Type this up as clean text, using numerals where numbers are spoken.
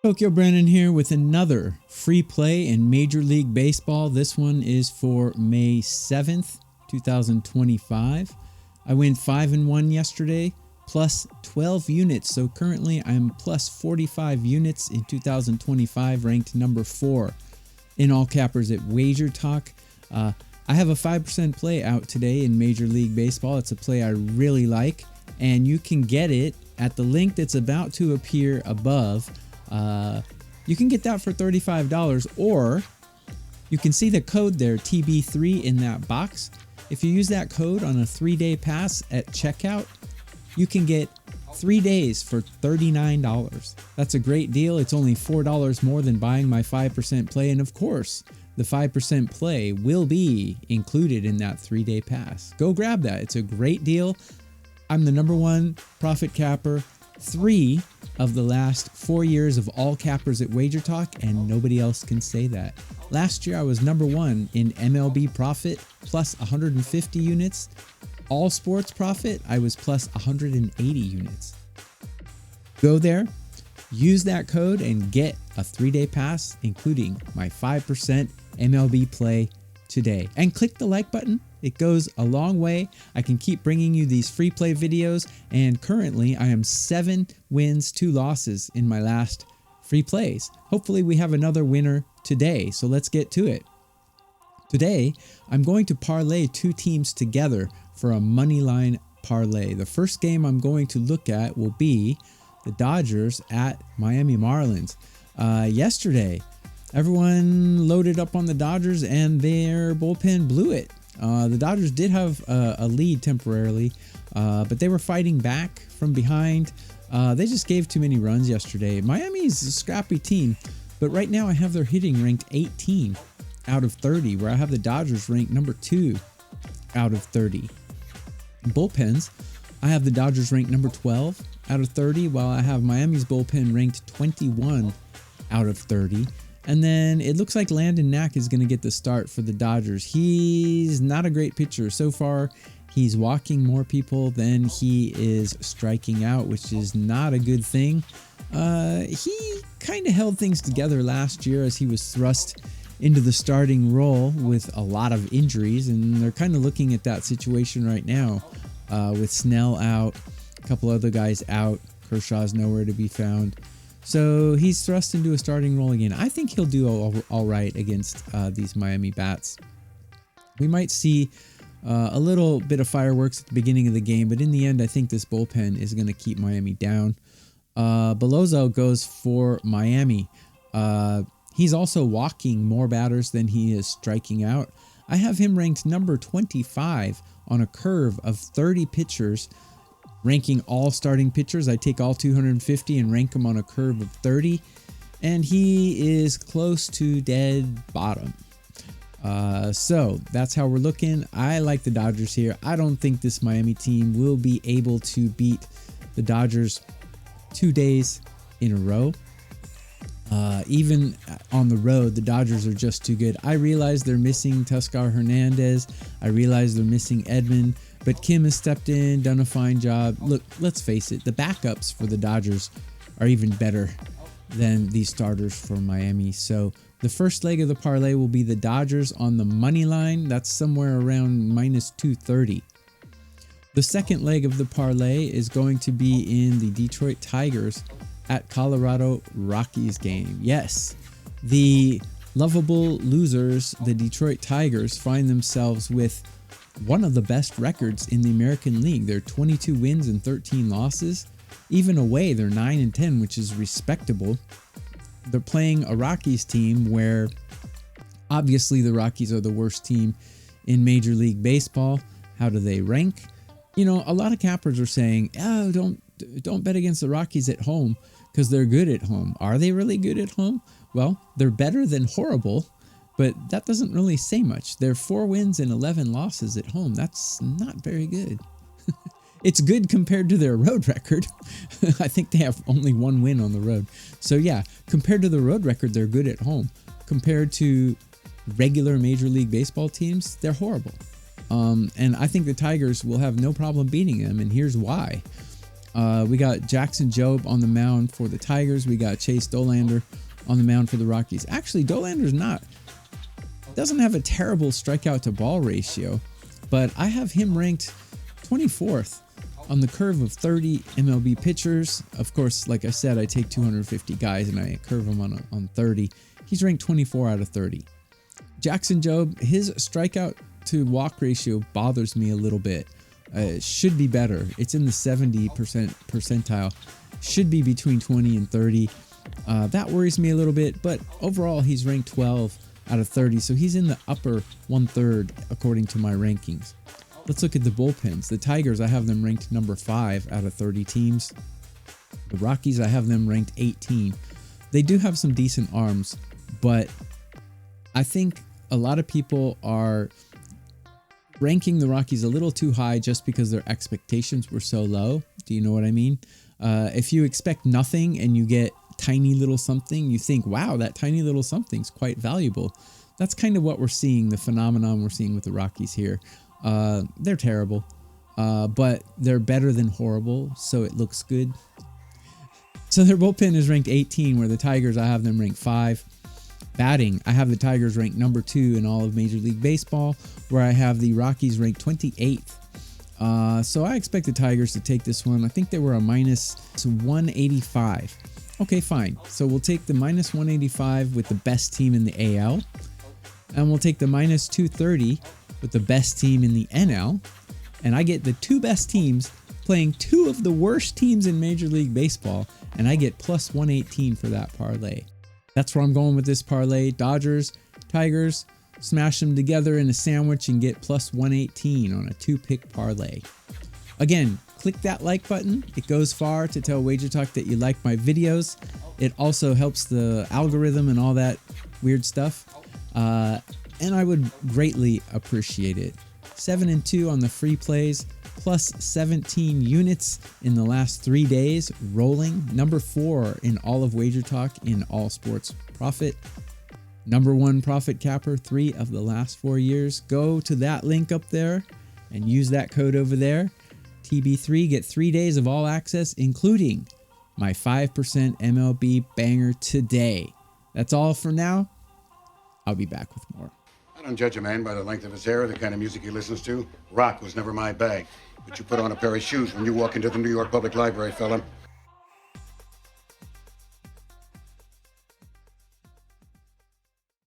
Tokyo Brennan here with another free play in Major League Baseball. This one is for May 7th, 2025. I went 5-1 yesterday, plus 12 units. So currently I'm plus 45 units in 2025, ranked number 4 in all cappers at WagerTalk. I have a 5% play out today in Major League Baseball. It's a play I really like, and you can get it at the link that's about to appear above. You can get that for $35, or you can see the code there, TB3, in that box. If you use that code on a 3-day pass at checkout, you can get 3 days for $39. That's a great deal. It's only $4 more than buying my 5% play, and of course, the 5% play will be included in that 3-day pass. Go grab that. It's a great deal. I'm the #1 profit capper. 3 of the last 4 years of all cappers at WagerTalk, and nobody else can say that. Last year I was #1 in MLB profit plus 150 units. All sports profit, I was plus 180 units. Go there, use that code, and get a 3-day pass, including my 5% MLB play today. And click the like button. It goes a long way. I can keep bringing you these free play videos, and currently I am 7 wins, 2 losses in my last free plays. Hopefully we have another winner today, so let's get to it. Today, I'm going to parlay 2 teams together for a money line parlay. The first game I'm going to look at will be the Dodgers at Miami Marlins. Yesterday, everyone loaded up on the Dodgers and their bullpen blew it. The Dodgers did have a lead temporarily, but they were fighting back from behind. They just gave too many runs yesterday. Miami's a scrappy team, but right now I have their hitting ranked 18 out of 30, where I have the Dodgers ranked number 2 out of 30. Bullpens, I have the Dodgers ranked number 12 out of 30, while I have Miami's bullpen ranked 21 out of 30. And then it looks like Landon Knack is going to get the start for the Dodgers. He's not a great pitcher. So far, he's walking more people than he is striking out, which is not a good thing. He kind of held things together last year as he was thrust into the starting role with a lot of injuries, and they're kind of looking at that situation right now with Snell out, a couple other guys out, Kershaw's nowhere to be found. So he's thrust into a starting role again. I think he'll do all right against these Miami bats. We might see a little bit of fireworks at the beginning of the game, but in the end, I think this bullpen is going to keep Miami down. Belozo goes for Miami. He's also walking more batters than he is striking out. I have him ranked number 25 on a curve of 30 pitchers. Ranking all starting pitchers, I take all 250 and rank them on a curve of 30, and he is close to dead bottom. So that's how we're looking. I like the Dodgers here. I don't think this Miami team will be able to beat the Dodgers 2 days in a row. Even on the road, the Dodgers are just too good. I realize they're missing Teoscar Hernandez. I realize they're missing Edman. But Kim has stepped in, done a fine job. Look, let's face it, the backups for the Dodgers are even better than these starters for Miami. So the first leg of the parlay will be the Dodgers on the money line. That's somewhere around minus 230. The second leg of the parlay is going to be in the Detroit Tigers at Colorado Rockies game. Yes, the lovable losers, the Detroit Tigers, find themselves with one of the best records in the American League. They're 22 wins and 13 losses. Even away, they're 9-10, which is respectable. They're playing a Rockies team where obviously the Rockies are the worst team in Major League Baseball. How do they rank? You know, a lot of cappers are saying, oh, don't bet against the Rockies at home because they're good at home. Are they really good at home? Well, they're better than horrible, but that doesn't really say much. They're 4 wins and 11 losses at home. That's not very good. It's good compared to their road record. I think they have only 1 win on the road. So yeah, compared to the road record, they're good at home. Compared to regular Major League Baseball teams, they're horrible. And I think the Tigers will have no problem beating them, and here's why. We got Jackson Jobe on the mound for the Tigers. We got Chase Dolander on the mound for the Rockies. Actually, Dolander's doesn't have a terrible strikeout to ball ratio, but I have him ranked 24th on the curve of 30 MLB pitchers. Of course, like I said, I take 250 guys and I curve them on 30. He's ranked 24 out of 30. Jackson Jobe, his strikeout to walk ratio bothers me a little bit. It should be better. It's in the 70% percentile. Should be between 20 and 30. That worries me a little bit, but overall he's ranked 12 out of 30, so he's in the upper 1/3 according to my rankings. Let's look at the bullpens. The Tigers, I have them ranked number 5 out of 30 teams. The Rockies, I have them ranked 18. They do have some decent arms, but I think a lot of people are ranking the Rockies a little too high just because their expectations were so low. Do you know what I mean? If you expect nothing and you get tiny little something, you think, wow, that tiny little something's quite valuable. That's kind of what we're seeing, the phenomenon we're seeing with the Rockies here. They're terrible, but they're better than horrible, so it looks good. So their bullpen is ranked 18, where the Tigers, I have them ranked 5. Batting, I have the Tigers ranked number 2 in all of Major League Baseball, where I have the Rockies ranked 28th. So I expect the Tigers to take this one. I think they were a minus 185. Okay, fine. So we'll take the minus 185 with the best team in the AL, and we'll take the minus 230 with the best team in the NL, and I get the 2 best teams playing 2 of the worst teams in Major League Baseball, and I get plus 118 for that parlay. That's where I'm going with this parlay. Dodgers, Tigers, smash them together in a sandwich and get plus 118 on a 2-pick parlay. Again, click that like button. It goes far to tell WagerTalk that you like my videos. It also helps the algorithm and all that weird stuff. And I would greatly appreciate it. 7-2 on the free plays, plus 17 units in the last 3 days, rolling. Number 4 in all of WagerTalk in all sports profit. Number 1 profit capper 3 of the last 4 years. Go to that link up there and use that code over there. TB3, get 3 days of all access, including my 5% MLB banger today. That's all for now. I'll be back with more. I don't judge a man by the length of his hair or the kind of music he listens to. Rock was never my bag. But you put on a pair of shoes when you walk into the New York Public Library, fella.